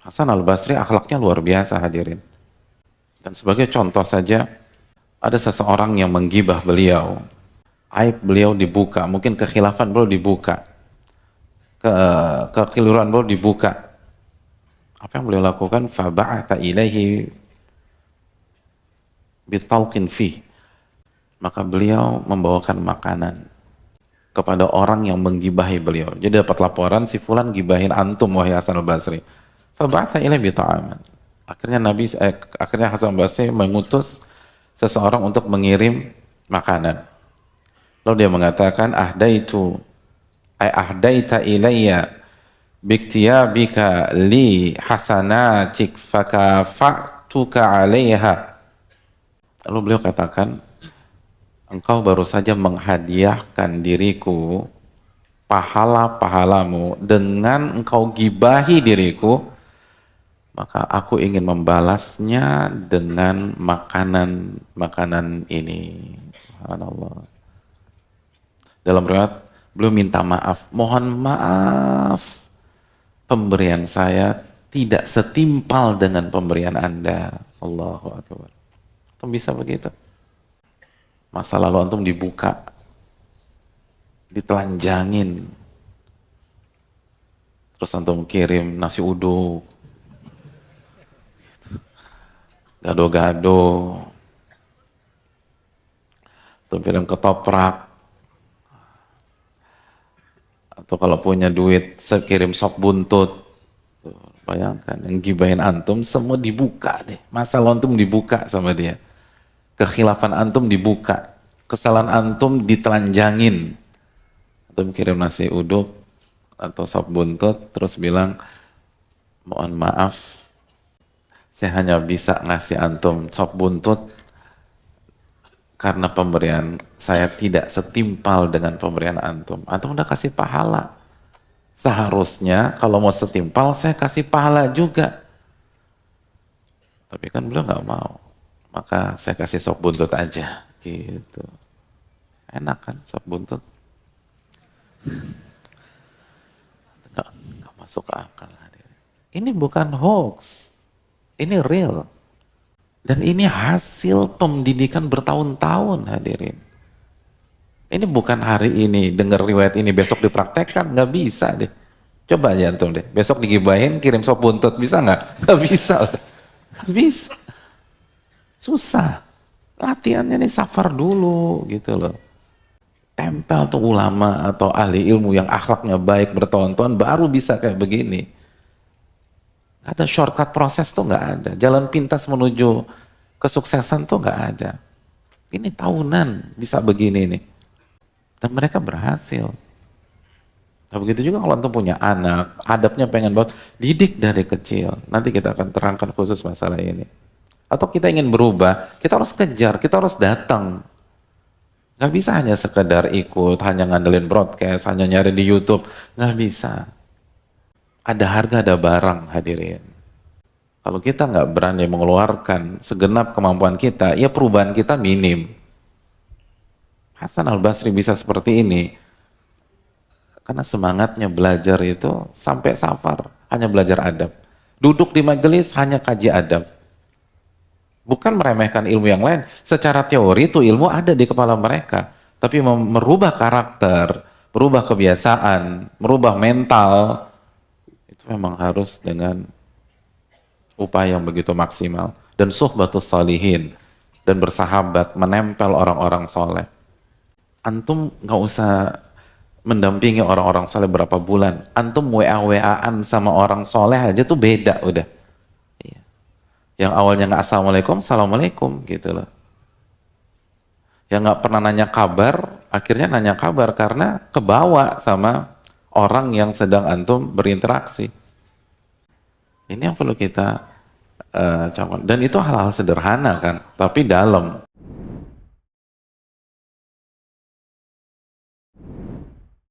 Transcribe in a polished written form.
Hasan al-Basri akhlaknya luar biasa hadirin. Dan sebagai contoh saja, ada seseorang yang menggibah beliau, aib beliau dibuka, mungkin kekhilafan beliau dibuka, kekeliruan beliau dibuka. Apa yang beliau lakukan? Faba'atha ilaihi bitalqin fih. Maka beliau membawakan makanan kepada orang yang menggibahi beliau. Jadi dapat laporan si fulan gibahin antum wahai Hasan al-Basri. Faba'atha ilaihi bita'aman. Akhirnya Hasan al-Basri mengutus seseorang untuk mengirim makanan. Lalu dia mengatakan ahdaita ilayya biktiyabika li hasanatik fakafa'tuka 'alaiha. Lalu beliau katakan, engkau baru saja menghadiahkan diriku pahala-pahalamu dengan engkau gibahi diriku, maka aku ingin membalasnya dengan makanan ini. Subhanallah. Dalam riwayat, beliau minta maaf, mohon maaf, pemberian saya tidak setimpal dengan pemberian Anda. Allahu Akbar. Antum bisa begitu? Masa lalu antum dibuka, ditelanjangin, terus antum kirim nasi uduk, gado-gado, atau kirim ketoprak, atau kalau punya duit kirim sop buntut. Tuh, bayangkan, yang gibahin antum semua dibuka deh, masalah antum dibuka sama dia, kekhilafan antum dibuka, kesalahan antum ditelanjangin. Antum kirim nasi uduk atau sop buntut terus bilang, mohon maaf, saya hanya bisa ngasih antum sop buntut karena pemberian saya tidak setimpal dengan pemberian antum. Antum udah kasih pahala. Seharusnya kalau mau setimpal saya kasih pahala juga. Tapi kan beliau nggak mau. Maka saya kasih sop buntut aja. Gitu. Enak kan sop buntut? Nggak masuk ke akal. Ini bukan hoax. Ini real. Dan ini hasil pendidikan bertahun-tahun hadirin. Ini bukan hari ini dengar riwayat ini besok dipraktekkan, nggak bisa deh. Coba aja antum deh, besok digibahin kirim sop buntut, bisa nggak? Nggak bisa, nggak bisa. Susah. Latihannya nih safar dulu gitu loh. Tempel tuh ulama atau ahli ilmu yang akhlaknya baik bertahun-tahun baru bisa kayak begini. Ada shortcut proses tuh nggak ada. Jalan pintas menuju kesuksesan tuh nggak ada. Ini tahunan bisa begini nih. Dan mereka berhasil. Nah, begitu juga kalau antum punya anak, adabnya pengen banget, didik dari kecil. Nanti kita akan terangkan khusus masalah ini. Atau kita ingin berubah, kita harus kejar, kita harus datang. Nggak bisa hanya sekedar ikut, hanya ngandelin broadcast, hanya nyari di YouTube. Nggak bisa. Ada harga, ada barang hadirin. Kalau kita nggak berani mengeluarkan segenap kemampuan kita, ya perubahan kita minim. Hasan al-Basri bisa seperti ini karena semangatnya belajar itu sampai safar, hanya belajar adab. Duduk di majelis hanya kaji adab. Bukan meremehkan ilmu yang lain. Secara teori itu ilmu ada di kepala mereka. Tapi merubah karakter, merubah kebiasaan, merubah mental, itu memang harus dengan upaya yang begitu maksimal. Dan suhbatus salihin, dan bersahabat, menempel orang-orang soleh. Antum nggak usah mendampingi orang-orang soleh berapa bulan. Antum WA-WA-an sama orang soleh aja tuh beda udah. Iya. Yang awalnya nggak assalamualaikum, assalamualaikum gitu loh. Yang nggak pernah nanya kabar, akhirnya nanya kabar karena kebawa sama orang yang sedang antum berinteraksi. Ini yang perlu kita contoh. Dan itu hal-hal sederhana kan, tapi dalam.